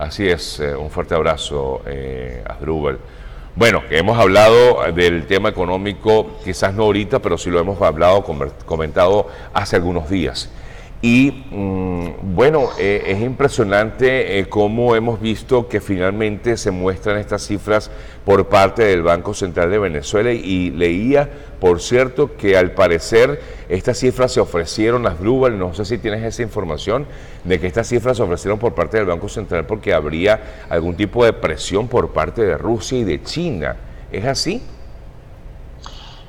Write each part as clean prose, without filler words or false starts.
Así es, un fuerte abrazo, Asdrúbal. Bueno, hemos hablado del tema económico, quizás no ahorita, pero sí lo hemos hablado, comentado hace algunos días. Y bueno, es impresionante cómo hemos visto que finalmente se muestran estas cifras por parte del Banco Central de Venezuela y leía, por cierto, que al parecer estas cifras se ofrecieron, Asdrúbal, no sé si tienes esa información, de que estas cifras se ofrecieron por parte del Banco Central porque habría algún tipo de presión por parte de Rusia y de China. ¿Es así?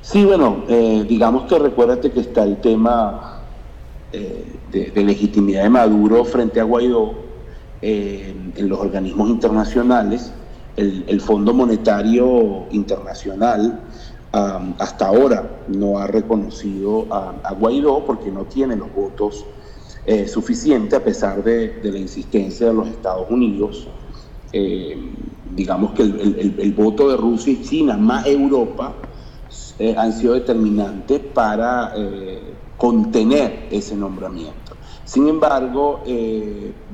Sí, bueno, digamos que recuérdate que está el tema de legitimidad de Maduro frente a Guaidó en los organismos internacionales. El Fondo Monetario Internacional hasta ahora no ha reconocido a Guaidó porque no tiene los votos suficientes a pesar de la insistencia de los Estados Unidos. Digamos que el voto de Rusia y China más Europa han sido determinantes para contener ese nombramiento. Sin embargo,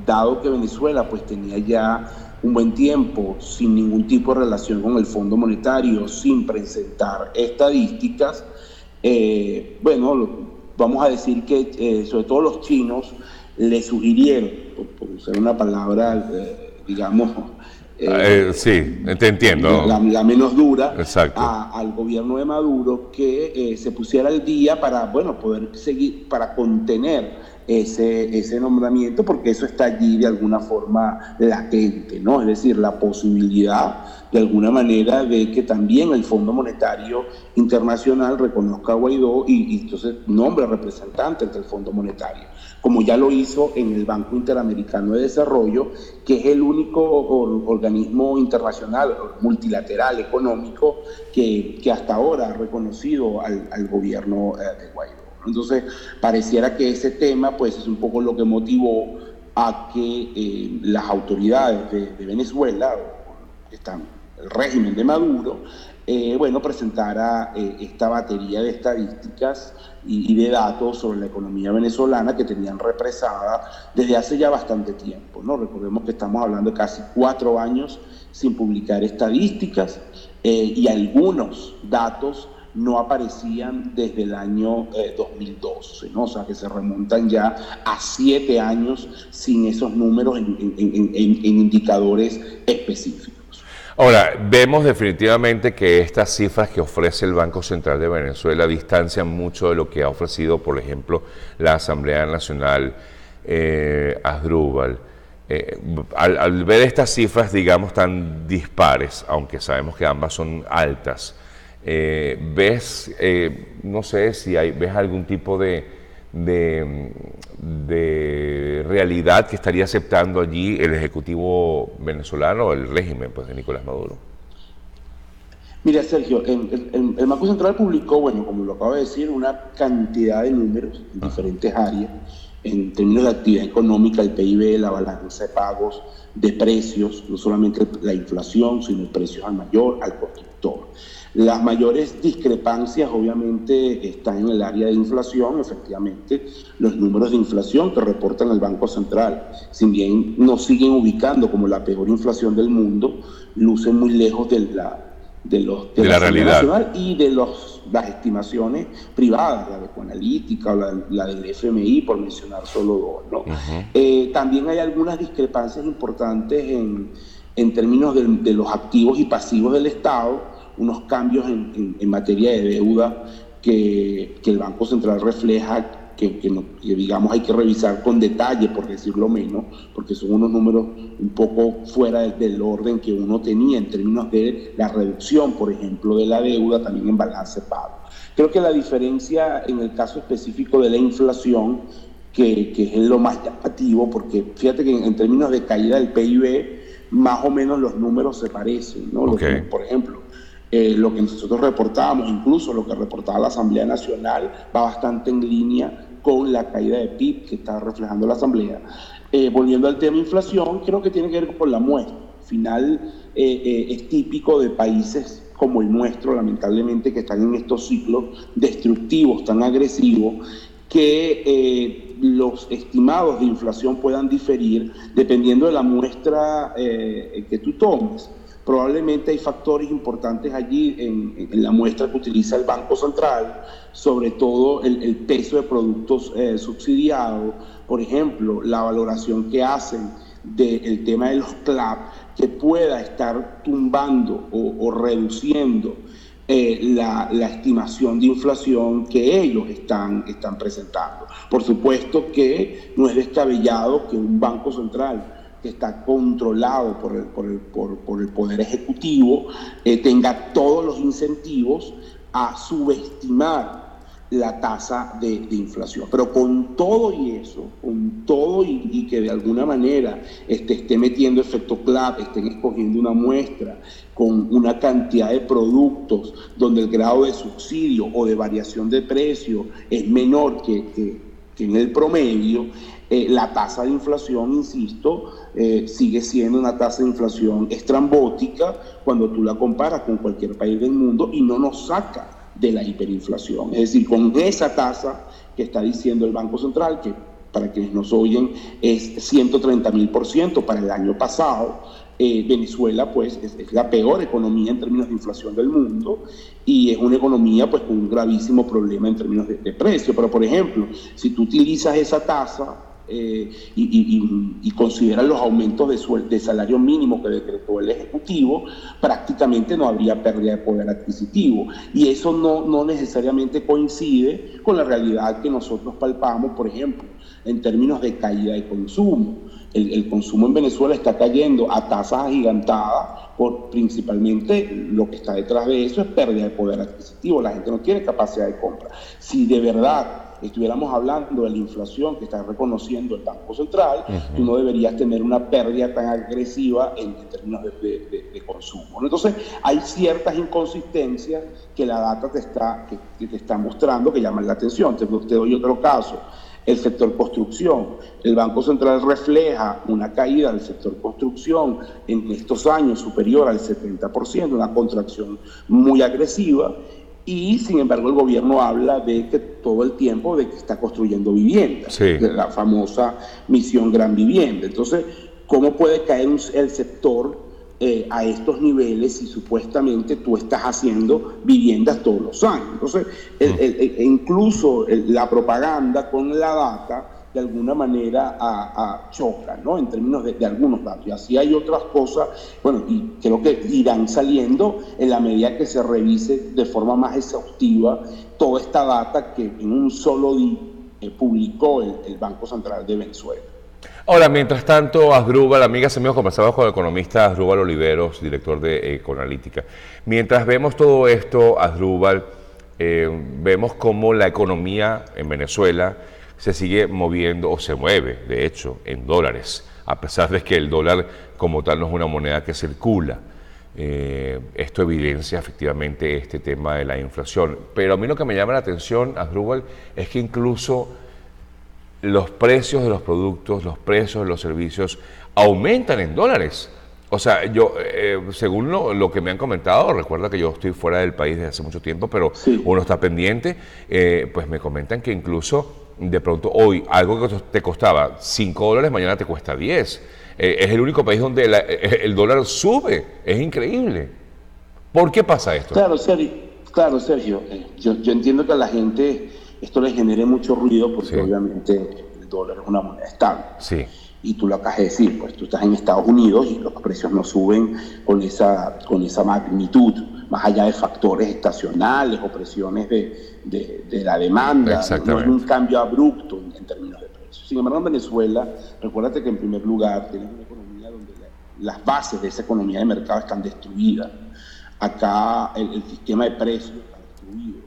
dado que Venezuela pues tenía ya un buen tiempo sin ningún tipo de relación con el Fondo Monetario, sin presentar estadísticas, bueno, vamos a decir que sobre todo los chinos le sugirieron, por usar una palabra, digamos, sí, te entiendo. La menos dura, exacto, al gobierno de Maduro que se pusiera al día para, bueno, poder seguir, para contener ese nombramiento, porque eso está allí de alguna forma latente, ¿no? Es decir, la posibilidad de alguna manera de que también el Fondo Monetario Internacional reconozca a Guaidó y entonces nombre representante ante el Fondo Monetario, como ya lo hizo en el Banco Interamericano de Desarrollo, que es el único organismo internacional multilateral económico que hasta ahora ha reconocido al gobierno de Guaidó. Entonces, pareciera que ese tema pues es un poco lo que motivó a que las autoridades de Venezuela, el régimen de Maduro, bueno, presentara esta batería de estadísticas y de datos sobre la economía venezolana que tenían represada desde hace ya bastante tiempo, ¿no? Recordemos que estamos hablando de casi 4 años sin publicar estadísticas y algunos datos no aparecían desde el año 2012, ¿no? O sea, que se remontan ya a 7 años sin esos números en indicadores específicos. Ahora, vemos definitivamente que estas cifras que ofrece el Banco Central de Venezuela distancian mucho de lo que ha ofrecido, por ejemplo, la Asamblea Nacional, Asdrúbal. Al ver estas cifras, digamos, tan dispares, aunque sabemos que ambas son altas, ves, no sé si ves algún tipo de realidad que estaría aceptando allí el Ejecutivo venezolano o el régimen pues, de Nicolás Maduro. Mira, Sergio, el Banco Central publicó, bueno, como lo acabo de decir, una cantidad de números en diferentes áreas, en términos de actividad económica, el PIB, la balanza de pagos, de precios, no solamente la inflación, sino precios al mayor, al constructor. Las mayores discrepancias obviamente están en el área de inflación. Efectivamente, los números de inflación que reportan el Banco Central, si bien nos siguen ubicando como la peor inflación del mundo, lucen muy lejos de la realidad nacional y de las estimaciones privadas, la de Coanalítica o la del FMI, por mencionar solo dos, ¿no? También hay algunas discrepancias importantes en términos de los activos y pasivos del Estado, unos cambios en materia de deuda que el Banco Central refleja, que digamos hay que revisar con detalle, por decirlo menos, porque son unos números un poco fuera del orden que uno tenía en términos de la reducción, por ejemplo, de la deuda, también en balance de pago. Creo que la diferencia en el caso específico de la inflación, que es lo más llamativo, porque fíjate que en términos de caída del PIB, más o menos los números se parecen, ¿no? Okay. Por ejemplo, lo que nosotros reportábamos, incluso lo que reportaba la Asamblea Nacional, va bastante en línea con la caída de PIB que está reflejando la Asamblea. Volviendo al tema inflación, creo que tiene que ver con la muestra. Al final es típico de países como el nuestro, lamentablemente, que están en estos ciclos destructivos tan agresivos, que los estimados de inflación puedan diferir dependiendo de la muestra que tú tomes. Probablemente hay factores importantes allí en la muestra que utiliza el Banco Central, sobre todo el peso de productos subsidiados, por ejemplo, la valoración que hacen del tema de los CLAP, que pueda estar tumbando o reduciendo la estimación de inflación que ellos están presentando. Por supuesto que no es descabellado que un Banco Central que está controlado por el Poder Ejecutivo tenga todos los incentivos a subestimar la tasa de inflación. Pero con todo y eso, con todo y que de alguna manera esté metiendo efecto CLAP, estén escogiendo una muestra con una cantidad de productos donde el grado de subsidio o de variación de precio es menor que en el promedio, la tasa de inflación, insisto, sigue siendo una tasa de inflación estrambótica cuando tú la comparas con cualquier país del mundo y no nos saca de la hiperinflación. Es decir, con esa tasa que está diciendo el Banco Central, que para quienes nos oyen es 130.000% para el año pasado, Venezuela pues es la peor economía en términos de inflación del mundo y es una economía pues con un gravísimo problema en términos de precio. Pero por ejemplo, si tú utilizas esa tasa y consideras los aumentos de salario mínimo que decretó el Ejecutivo, prácticamente no habría pérdida de poder adquisitivo. Y eso no necesariamente coincide con la realidad que nosotros palpamos, por ejemplo, en términos de caída de consumo. El consumo en Venezuela está cayendo a tasas agigantadas por principalmente lo que está detrás de eso es pérdida de poder adquisitivo. La gente no tiene capacidad de compra. Si de verdad estuviéramos hablando de la inflación que está reconociendo el Banco Central, tú no deberías tener una pérdida tan agresiva en términos de consumo. Entonces, hay ciertas inconsistencias que la data te está mostrando que llaman la atención. Te doy otro caso. El sector construcción. El Banco Central refleja una caída del sector construcción en estos años superior al 70%, una contracción muy agresiva, y sin embargo el gobierno habla de que todo el tiempo de que está construyendo viviendas, sí, la famosa misión Gran Vivienda. Entonces, ¿cómo puede caer el sector a estos niveles si supuestamente tú estás haciendo viviendas todos los años? Entonces, incluso la propaganda con la data de alguna manera choca, ¿no? En términos de algunos datos. Y así hay otras cosas, bueno, y creo que irán saliendo en la medida que se revise de forma más exhaustiva toda esta data que en un solo día publicó el Banco Central de Venezuela. Ahora, mientras tanto, Asdrúbal, amigas y amigos, conversamos con el economista Asdrúbal Oliveros, director de Econalítica. Mientras vemos todo esto, Asdrúbal, vemos cómo la economía en Venezuela se sigue moviendo, o se mueve, de hecho, en dólares, a pesar de que el dólar como tal no es una moneda que circula. Esto evidencia efectivamente este tema de la inflación. Pero a mí lo que me llama la atención, Asdrúbal, es que incluso los precios de los productos, los precios de los servicios aumentan en dólares. O sea, yo, según lo que me han comentado, recuerda que yo estoy fuera del país desde hace mucho tiempo, pero sí, uno está pendiente, pues me comentan que incluso de pronto hoy algo que te costaba $5, mañana te cuesta 10. Es el único país donde el dólar sube, es increíble. ¿Por qué pasa esto? Claro, Sergio, yo entiendo que a la gente esto le genere mucho ruido porque sí, obviamente el dólar es una moneda estable. Sí. Y tú lo acabas de decir, pues tú estás en Estados Unidos y los precios no suben con esa magnitud, más allá de factores estacionales o presiones de la demanda. No es un cambio abrupto en términos de precios. Sin embargo, en Venezuela, recuérdate que en primer lugar tienes una economía donde las bases de esa economía de mercado están destruidas. Acá el sistema de precios está destruido.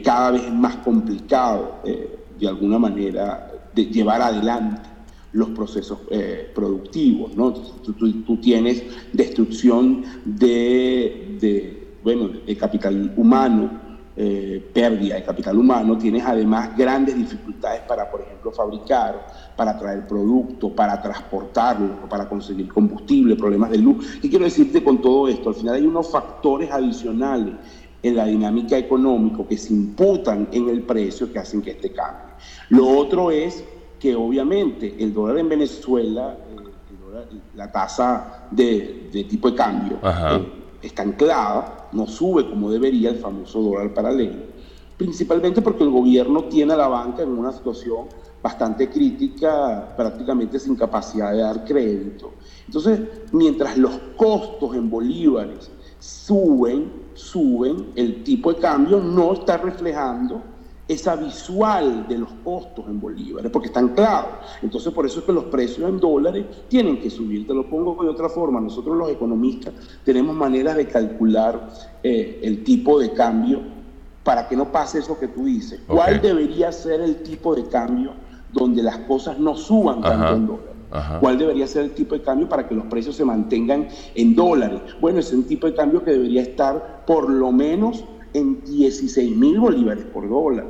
Cada vez es más complicado, de alguna manera, de llevar adelante los procesos productivos, ¿no? Tú tienes destrucción de capital humano, pérdida de capital humano, tienes además grandes dificultades para, por ejemplo, fabricar, para traer producto, para transportarlo, para conseguir combustible, problemas de luz. ¿Qué quiero decirte con todo esto? Al final hay unos factores adicionales en la dinámica económica que se imputan en el precio que hacen que este cambie. Lo otro es que obviamente el dólar en Venezuela, la tasa de tipo de cambio está anclada, no sube como debería el famoso dólar paralelo, principalmente porque el gobierno tiene a la banca en una situación bastante crítica, prácticamente sin capacidad de dar crédito. Entonces, mientras los costos en bolívares suben, el tipo de cambio no está reflejando esa visual de los costos en bolívares, porque están claros. Entonces, por eso es que los precios en dólares tienen que subir. Te lo pongo de otra forma. Nosotros los economistas tenemos maneras de calcular el tipo de cambio para que no pase eso que tú dices. ¿Cuál debería ser el tipo de cambio donde las cosas no suban tanto en dólares? ¿Cuál debería ser el tipo de cambio para que los precios se mantengan en dólares? Bueno, es un tipo de cambio que debería estar por lo menos en 16.000 bolívares por dólar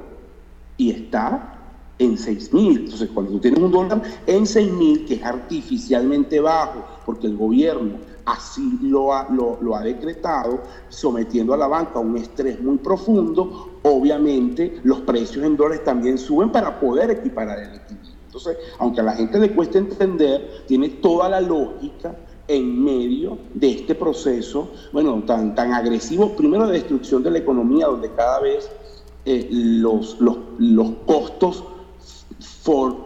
y está en 6.000. Entonces, cuando tú tienes un dólar en 6.000, que es artificialmente bajo, porque el gobierno así lo ha decretado, sometiendo a la banca a un estrés muy profundo, obviamente los precios en dólares también suben para poder equiparar el equilibrio. Entonces, aunque a la gente le cueste entender, tiene toda la lógica en medio de este proceso, bueno, tan agresivo, primero de destrucción de la economía, donde cada vez los costos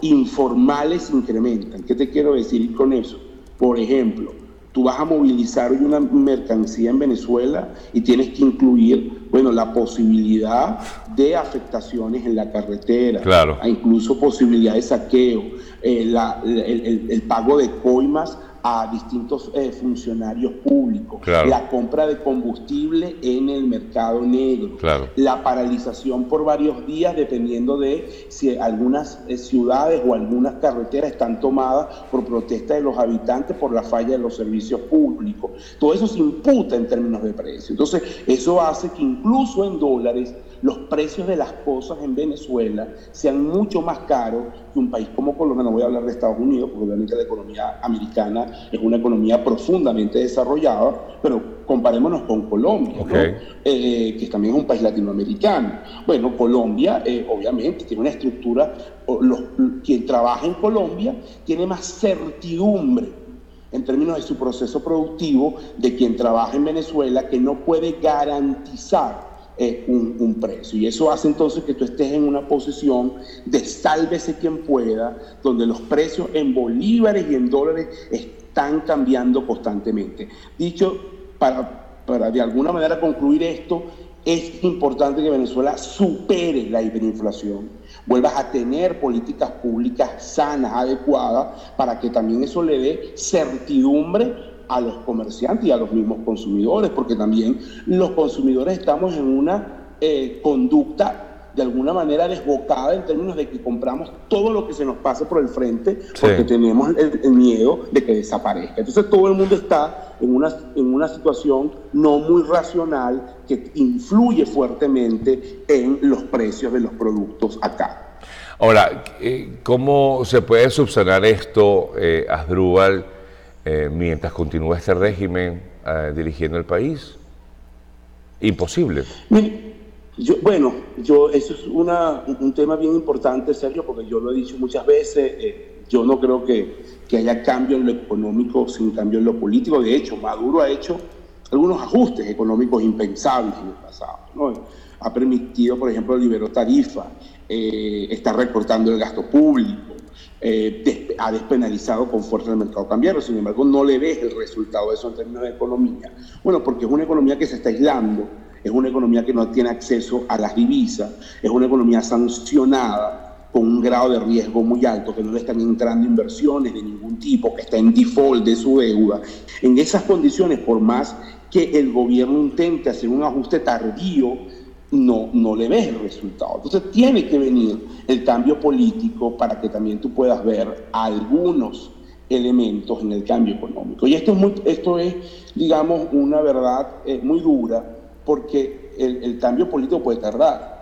informales incrementan. ¿Qué te quiero decir con eso? Por ejemplo, tú vas a movilizar hoy una mercancía en Venezuela y tienes que incluir, bueno, la posibilidad de afectaciones en la carretera, claro, incluso posibilidad de saqueo, el pago de coimas a distintos funcionarios públicos, claro, la compra de combustible en el mercado negro, claro, la paralización por varios días dependiendo de si algunas ciudades o algunas carreteras están tomadas por protesta de los habitantes por la falla de los servicios públicos. Todo eso se imputa en términos de precio. Entonces, eso hace que incluso en dólares los precios de las cosas en Venezuela sean mucho más caros que un país como Colombia. No voy a hablar de Estados Unidos, porque obviamente la economía americana es una economía profundamente desarrollada, pero comparémonos con Colombia, ¿no? Que también es un país latinoamericano. Bueno, Colombia obviamente tiene una estructura, quien trabaja en Colombia tiene más certidumbre en términos de su proceso productivo de quien trabaja en Venezuela, que no puede garantizar un precio, y eso hace entonces que tú estés en una posición de sálvese quien pueda, donde los precios en bolívares y en dólares están cambiando constantemente. Dicho, para de alguna manera concluir esto, es importante que Venezuela supere la hiperinflación, vuelvas a tener políticas públicas sanas, adecuadas, para que también eso le dé certidumbre a los comerciantes y a los mismos consumidores, porque también los consumidores estamos en una conducta de alguna manera desbocada en términos de que compramos todo lo que se nos pase por el frente, porque tenemos el miedo de que desaparezca. Entonces todo el mundo está en una situación no muy racional que influye fuertemente en los precios de los productos acá. Ahora, ¿cómo se puede subsanar esto, Asdrúbal, mientras continúa este régimen dirigiendo el país? Imposible. Eso es un tema bien importante, Sergio, porque yo lo he dicho muchas veces. Yo no creo que haya cambio en lo económico sin cambio en lo político. De hecho, Maduro ha hecho algunos ajustes económicos impensables en el pasado, ¿no? Ha permitido, por ejemplo, liberó tarifas, está recortando el gasto público, ha despenalizado con fuerza el mercado cambiario. Sin embargo, no le ves el resultado de eso en términos de economía. Bueno, porque es una economía que se está aislando, es una economía que no tiene acceso a las divisas, es una economía sancionada con un grado de riesgo muy alto, que no le están entrando inversiones de ningún tipo, que está en default de su deuda. En esas condiciones, por más que el gobierno intente hacer un ajuste tardío, no le ves el resultado. Entonces tiene que venir el cambio político para que también tú puedas ver algunos elementos en el cambio económico. Y esto es digamos, una verdad muy dura, porque el cambio político puede tardar.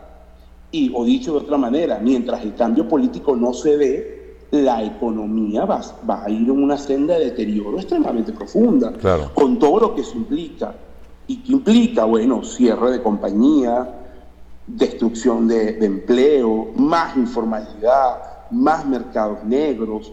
O dicho de otra manera, mientras el cambio político no se dé, la economía va a ir en una senda de deterioro extremadamente profunda, claro, con todo lo que eso implica. ¿Y qué implica? Bueno, cierre de compañía, destrucción de empleo, más informalidad, más mercados negros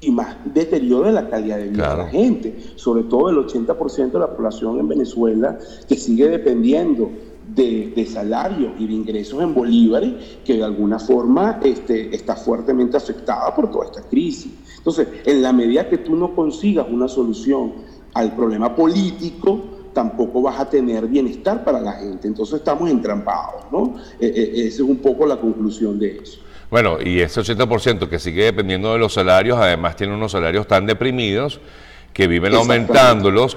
y más deterioro de la calidad de vida de la gente. Sobre todo el 80% de la población en Venezuela que sigue dependiendo de salarios y de ingresos en bolívares, que de alguna forma está fuertemente afectada por toda esta crisis. Entonces, en la medida que tú no consigas una solución al problema político, tampoco vas a tener bienestar para la gente. Entonces estamos entrampados, ¿no? Esa es un poco la conclusión de eso. Bueno, y ese 80% que sigue dependiendo de los salarios, además tiene unos salarios tan deprimidos que viven aumentándolos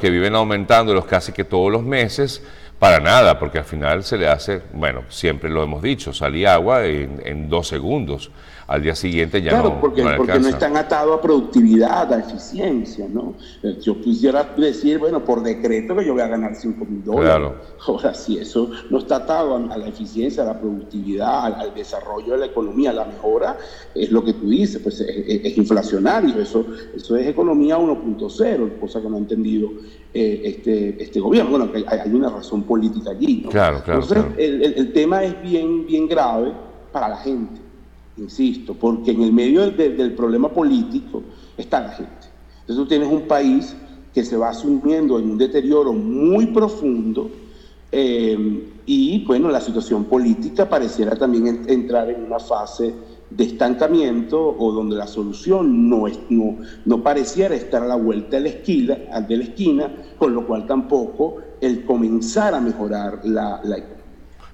casi que todos los meses, para nada, porque al final se le hace, bueno, siempre lo hemos dicho, sal y agua en 2 segundos. Al día siguiente ya claro, no, porque no están atados a productividad, a eficiencia, ¿no? Yo quisiera decir, bueno, por decreto que yo voy a ganar $5,000. Claro. Ahora, si eso no está atado a la eficiencia, a la productividad, al desarrollo de la economía, a la mejora, es lo que tú dices, pues es inflacionario, eso es economía 1.0, cosa que no ha entendido este gobierno. Bueno, hay una razón política allí, ¿no? Claro. Entonces, el tema es bien grave para la gente. Insisto, porque en el medio del problema político está la gente. Entonces tú tienes un país que se va sumiendo en un deterioro muy profundo y bueno, la situación política pareciera también entrar en una fase de estancamiento o donde la solución no pareciera estar a la vuelta de la esquina, con lo cual tampoco el comenzar a mejorar la economía.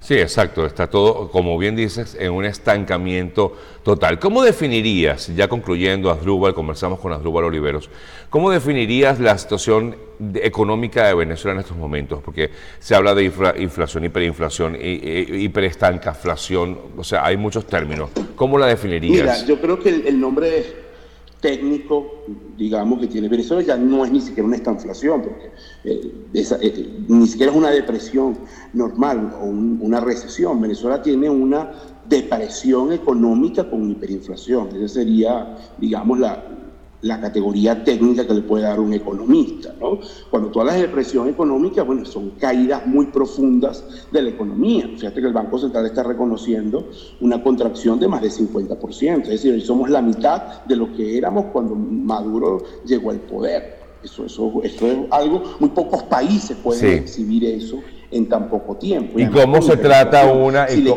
Sí, exacto, está todo, como bien dices, en un estancamiento total. ¿Cómo definirías, ya concluyendo, Asdrúbal, conversamos con Asdrúbal Oliveros, cómo definirías la situación económica de Venezuela en estos momentos? Porque se habla de inflación, hiperinflación, hiperestancainflación, o sea, hay muchos términos. ¿Cómo la definirías? Mira, yo creo que el nombre técnico, digamos, que tiene Venezuela ya no es ni siquiera una estanflación, porque ni siquiera es una depresión normal o una recesión. Venezuela tiene una depresión económica con hiperinflación. Esa sería, digamos, la categoría técnica que le puede dar un economista, ¿no? Cuando tú hablas de depresión económica, bueno, son caídas muy profundas de la economía. Fíjate que el Banco Central está reconociendo una contracción de más de 50%, es decir, hoy somos la mitad de lo que éramos cuando Maduro llegó al poder. Eso es algo, muy pocos países pueden exhibir eso en tan poco tiempo. ¿Y cómo se trata una...? Si le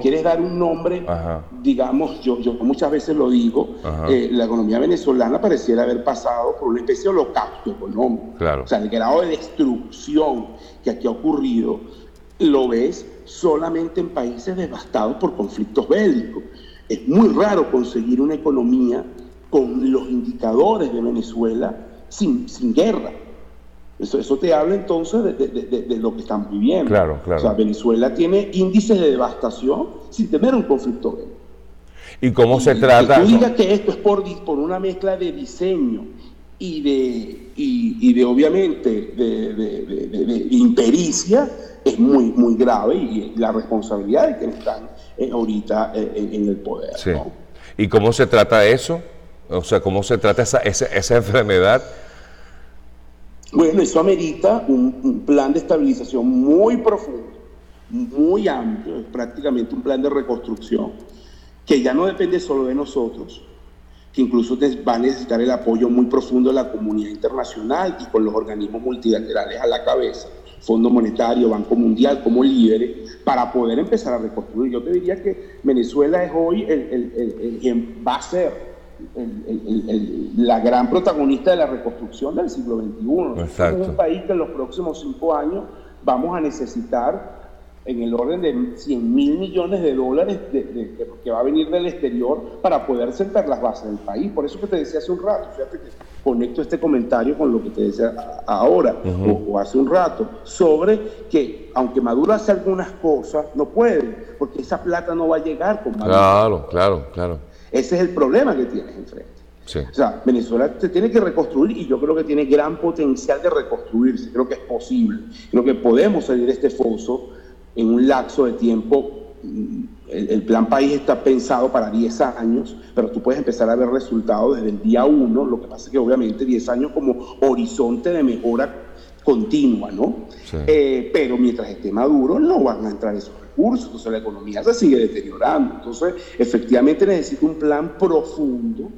quieres dar un nombre, digamos, yo muchas veces lo digo, la economía venezolana pareciera haber pasado por una especie de holocausto económico. Claro. O sea, el grado de destrucción que aquí ha ocurrido lo ves solamente en países devastados por conflictos bélicos. Es muy raro conseguir una economía con los indicadores de Venezuela sin guerra. Eso te habla entonces de lo que estamos viviendo. Claro. O sea, Venezuela tiene índices de devastación sin tener un conflicto bélico. ¿Y cómo se trata? Que tú digas que esto es por una mezcla de diseño y de obviamente de impericia, es muy grave, y la responsabilidad de quienes están ahorita en el poder. Sí. ¿No? ¿Y cómo se trata eso? O sea, ¿cómo se trata esa enfermedad? Bueno, eso amerita un plan de estabilización muy profundo, muy amplio, es prácticamente un plan de reconstrucción, que ya no depende solo de nosotros, que incluso va a necesitar el apoyo muy profundo de la comunidad internacional y con los organismos multilaterales a la cabeza, Fondo Monetario, Banco Mundial, como líderes, para poder empezar a reconstruir. Yo te diría que Venezuela es hoy va a ser la gran protagonista de la reconstrucción del siglo XXI. Exacto. Es un país que en los próximos 5 años vamos a necesitar en el orden de $100.000 millones que va a venir del exterior para poder sentar las bases del país. Por eso que te decía hace un rato, fíjate que conecto este comentario con lo que te decía ahora o hace un rato, sobre que aunque Maduro hace algunas cosas, no puede, porque esa plata no va a llegar con Maduro. Claro. Ese es el problema que tienes enfrente. Sí. O sea, Venezuela se tiene que reconstruir y yo creo que tiene gran potencial de reconstruirse. Creo que es posible. Creo que podemos salir de este foso en un lapso de tiempo. El plan país está pensado para 10 años, pero tú puedes empezar a ver resultados desde el día 1. Lo que pasa es que obviamente 10 años como horizonte de mejora continua, ¿no? Sí. Pero mientras esté Maduro no van a entrar esos recursos, entonces la economía se sigue deteriorando. Entonces, efectivamente necesita un plan profundo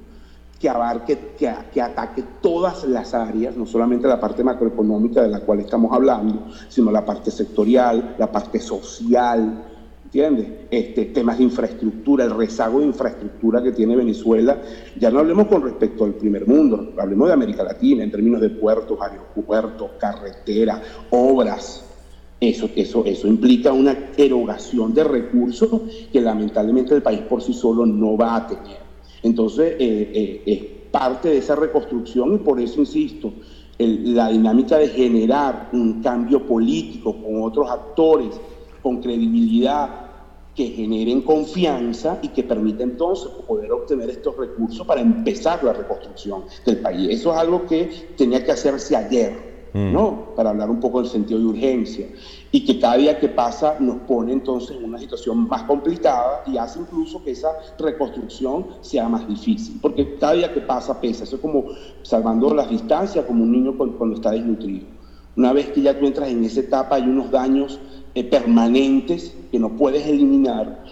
que abarque, que ataque todas las áreas, no solamente la parte macroeconómica de la cual estamos hablando, sino la parte sectorial, la parte social, ¿entiendes? Temas de infraestructura, el rezago de infraestructura que tiene Venezuela. Ya no hablemos con respecto al primer mundo, hablemos de América Latina, en términos de puertos, aeropuertos, carreteras, obras. Eso implica una erogación de recursos que lamentablemente el país por sí solo no va a tener. Entonces, es parte de esa reconstrucción y por eso insisto, la dinámica de generar un cambio político con otros actores, con credibilidad, que generen confianza y que permita entonces poder obtener estos recursos para empezar la reconstrucción del país. Eso es algo que tenía que hacerse ayer, ¿no? Para hablar un poco del sentido de urgencia, y que cada día que pasa nos pone entonces en una situación más complicada y hace incluso que esa reconstrucción sea más difícil, porque cada día que pasa pesa. Eso es como salvando las distancias, como un niño cuando está desnutrido. Una vez que ya tú entras en esa etapa hay unos daños permanentes que no puedes eliminar.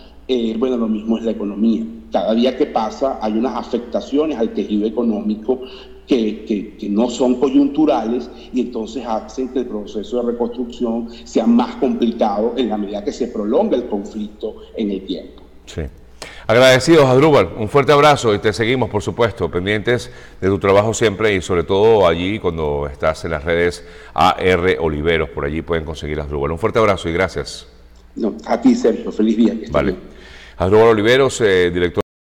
Bueno, lo mismo es la economía. Cada día que pasa hay unas afectaciones al tejido económico que no son coyunturales y entonces hacen que el proceso de reconstrucción sea más complicado en la medida que se prolonga el conflicto en el tiempo. Sí. Agradecidos, Asdrúbal, un fuerte abrazo y te seguimos, por supuesto, pendientes de tu trabajo siempre y sobre todo allí cuando estás en las redes AR Oliveros, por allí pueden conseguir a Asdrúbal. Un fuerte abrazo y gracias. No, a ti, Sergio, feliz día. Vale. Asdrúbal Oliveros, director